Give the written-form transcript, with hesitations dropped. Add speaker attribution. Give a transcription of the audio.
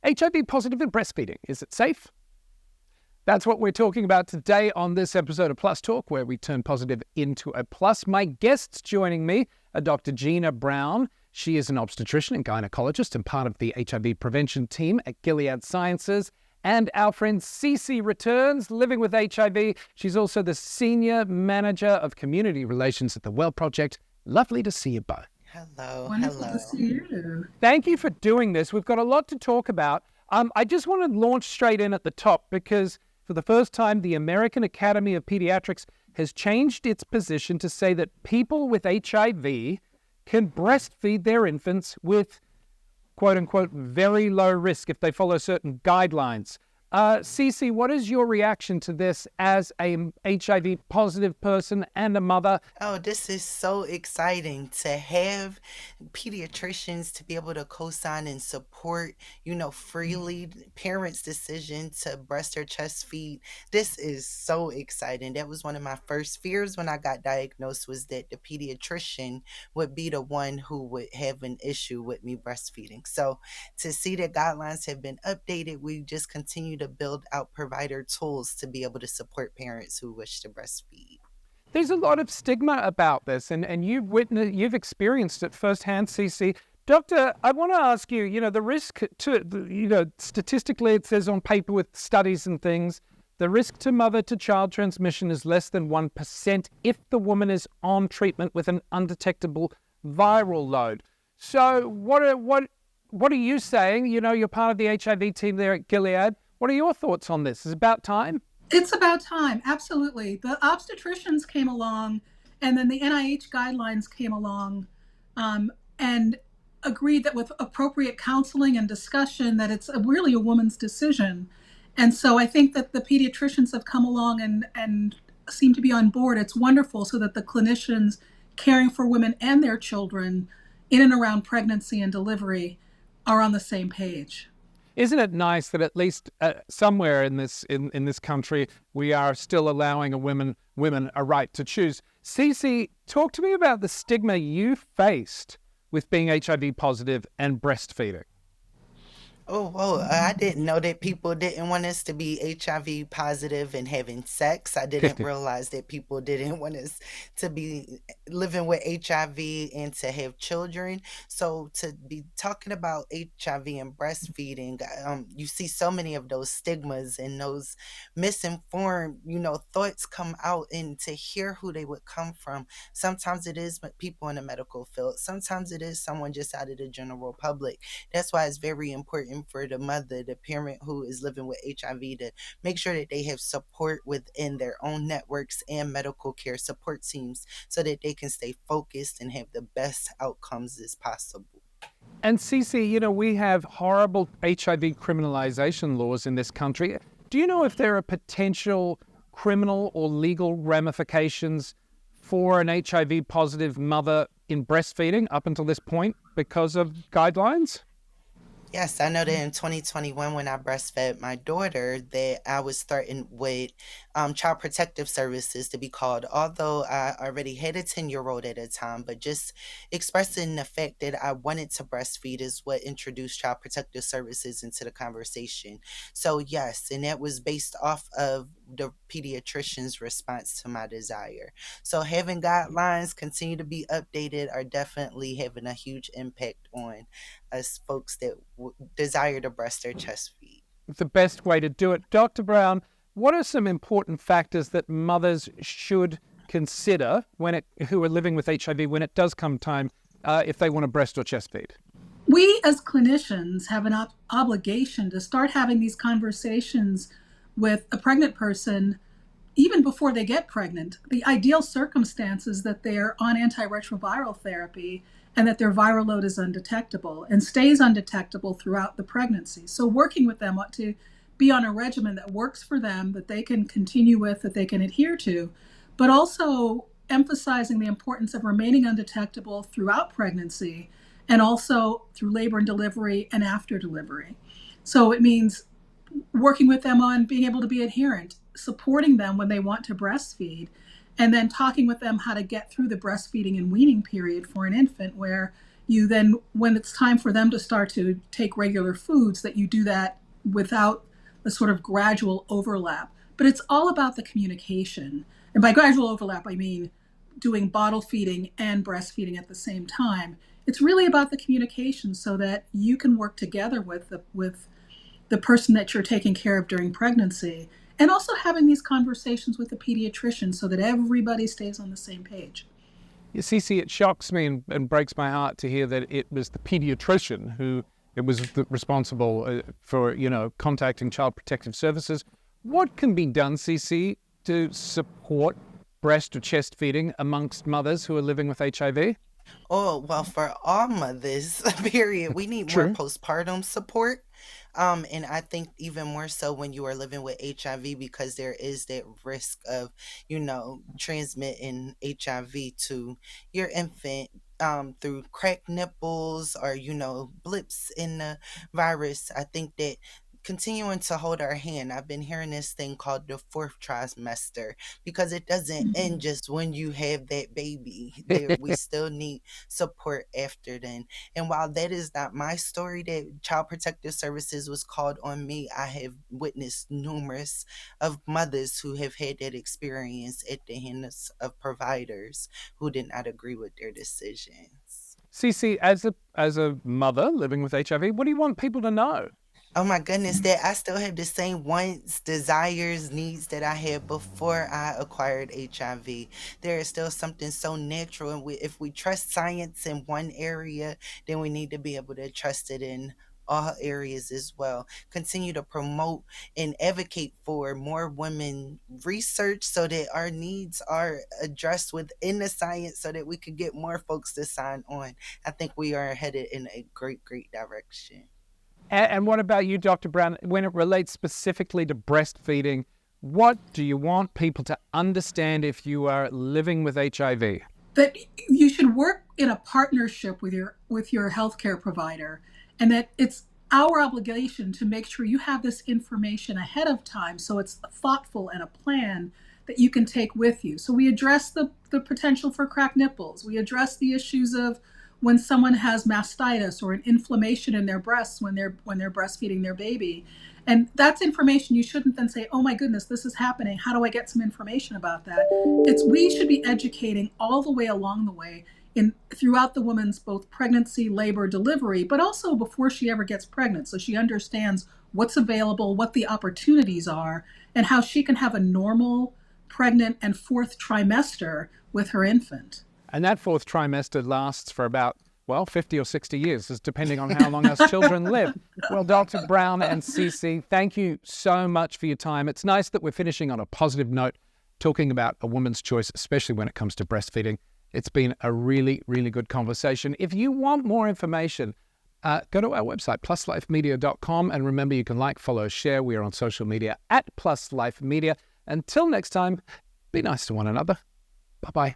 Speaker 1: HIV positive and breastfeeding, is it safe? That's what we're talking about today on this episode of Plus Talk, where we turn positive into a plus. My guests joining me are Dr. Gina Brown. She is an obstetrician and gynecologist and part of the HIV prevention team at Gilead Sciences. And our friend CiCi returns, living with HIV. She's also the Senior Manager of Community Relations at the Well Project. Lovely to see you both.
Speaker 2: Hello.
Speaker 3: Wonderful to see you.
Speaker 1: Thank you for doing this. We've got a lot to talk about. I just want to launch straight in at the top because for the first time, the American Academy of Pediatrics has changed its position to say that people with HIV can breastfeed their infants with, quote unquote, very low risk if they follow certain guidelines. CiCi, what is your reaction to this as a HIV positive person and a mother?
Speaker 2: Oh, this is so exciting to have pediatricians to be able to co-sign and support, freely parents' decision to breast or chest feed. This is so exciting. That was one of my first fears when I got diagnosed, was that the pediatrician would be the one who would have an issue with me breastfeeding. So to see that guidelines have been updated, we just continue to build out provider tools to be able to support parents who wish to breastfeed.
Speaker 1: There's a lot of stigma about this, and you've experienced it firsthand, CiCi. Doctor, I want to ask you, the risk to, statistically it says on paper with studies and things, the risk to mother-to-child transmission is less than 1% if the woman is on treatment with an undetectable viral load. So what are you saying? You're part of the HIV team there at Gilead. What are your thoughts on this? Is it about time?
Speaker 3: It's about time, absolutely. The obstetricians came along, and then the NIH guidelines came along and agreed that with appropriate counseling and discussion that it's really a woman's decision. And so I think that the pediatricians have come along and seem to be on board. It's wonderful so that the clinicians caring for women and their children in and around pregnancy and delivery are on the same page.
Speaker 1: Isn't it nice that at least somewhere in this country we are still allowing women a right to choose? CiCi, talk to me about the stigma you faced with being HIV positive and breastfeeding.
Speaker 2: Oh, whoa. I didn't know that people didn't want us to be HIV positive and having sex. I didn't realize that people didn't want us to be living with HIV and to have children. So to be talking about HIV and breastfeeding, you see so many of those stigmas and those misinformed, thoughts come out, and to hear who they would come from. Sometimes it is people in the medical field. Sometimes it is someone just out of the general public. That's why it's very important for the mother, the parent who is living with HIV, to make sure that they have support within their own networks and medical care support teams so that they can stay focused and have the best outcomes as possible.
Speaker 1: And CiCi, we have horrible HIV criminalization laws in this country. Do you know if there are potential criminal or legal ramifications for an HIV positive mother in breastfeeding up until this point because of guidelines?
Speaker 2: Yes, I know that in 2021, when I breastfed my daughter, that I was threatened with child protective services to be called, although I already had a 10-year-old at the time, but just expressing the fact that I wanted to breastfeed is what introduced child protective services into the conversation. So yes, and that was based off of the pediatrician's response to my desire. So having guidelines continue to be updated are definitely having a huge impact on us folks that desire to breast or chest feed.
Speaker 1: The best way to do it. Dr. Brown, what are some important factors that mothers should consider who are living with HIV when it does come time if they want to breast or chest feed?
Speaker 3: We as clinicians have an obligation to start having these conversations with a pregnant person even before they get pregnant. The ideal circumstance is that they're on antiretroviral therapy and that their viral load is undetectable and stays undetectable throughout the pregnancy. So working with them to be on a regimen that works for them, that they can continue with, that they can adhere to, but also emphasizing the importance of remaining undetectable throughout pregnancy and also through labor and delivery and after delivery. So it means working with them on being able to be adherent, supporting them when they want to breastfeed, and then talking with them how to get through the breastfeeding and weaning period for an infant where, you then, when it's time for them to start to take regular foods, that you do that without a sort of gradual overlap. But it's all about the communication. And by gradual overlap, I mean doing bottle feeding and breastfeeding at the same time. It's really about the communication so that you can work together with the person that you're taking care of during pregnancy, and also having these conversations with the pediatrician so that everybody stays on the same page.
Speaker 1: Yeah, CiCi, it shocks me and breaks my heart to hear that it was the pediatrician who was responsible for, contacting Child Protective Services. What can be done, CiCi, to support breast or chest feeding amongst mothers who are living with HIV?
Speaker 2: Oh, well, for all mothers, period, we need more
Speaker 1: True.
Speaker 2: postpartum support. And I think even more so when you are living with HIV, because there is that risk of, transmitting HIV to your infant through cracked nipples or, blips in the virus. I think that continuing to hold our hand, I've been hearing this thing called the fourth trimester, because it doesn't end just when you have that baby. There, we still need support after then. And while that is not my story, that Child Protective Services was called on me, I have witnessed numerous of mothers who have had that experience at the hands of providers who did not agree with their decisions.
Speaker 1: CiCi, as a mother living with HIV, what do you want people to know?
Speaker 2: Oh my goodness, that I still have the same wants, desires, needs that I had before I acquired HIV. There is still something so natural, and if we trust science in one area, then we need to be able to trust it in all areas as well. Continue to promote and advocate for more women research so that our needs are addressed within the science so that we could get more folks to sign on. I think we are headed in a great, great direction.
Speaker 1: And what about you, Dr. Brown? When it relates specifically to breastfeeding, what do you want people to understand if you are living with HIV?
Speaker 3: That you should work in a partnership with your healthcare provider, and that it's our obligation to make sure you have this information ahead of time, so it's thoughtful and a plan that you can take with you. So we address the potential for cracked nipples. We address the issues of when someone has mastitis or an inflammation in their breasts when they're breastfeeding their baby. And that's information you shouldn't then say, oh my goodness, this is happening. How do I get some information about that? We should be educating all the way along the way throughout the woman's both pregnancy, labor, delivery, but also before she ever gets pregnant. So she understands what's available, what the opportunities are, and how she can have a normal pregnant and fourth trimester with her infant.
Speaker 1: And that fourth trimester lasts for about, 50 or 60 years, depending on how long us children live. Well, Dr. Brown and CiCi, thank you so much for your time. It's nice that we're finishing on a positive note, talking about a woman's choice, especially when it comes to breastfeeding. It's been a really, really good conversation. If you want more information, go to our website, pluslifemedia.com. And remember, you can like, follow, share. We are on social media @pluslifemedia. Until next time, be nice to one another. Bye-bye.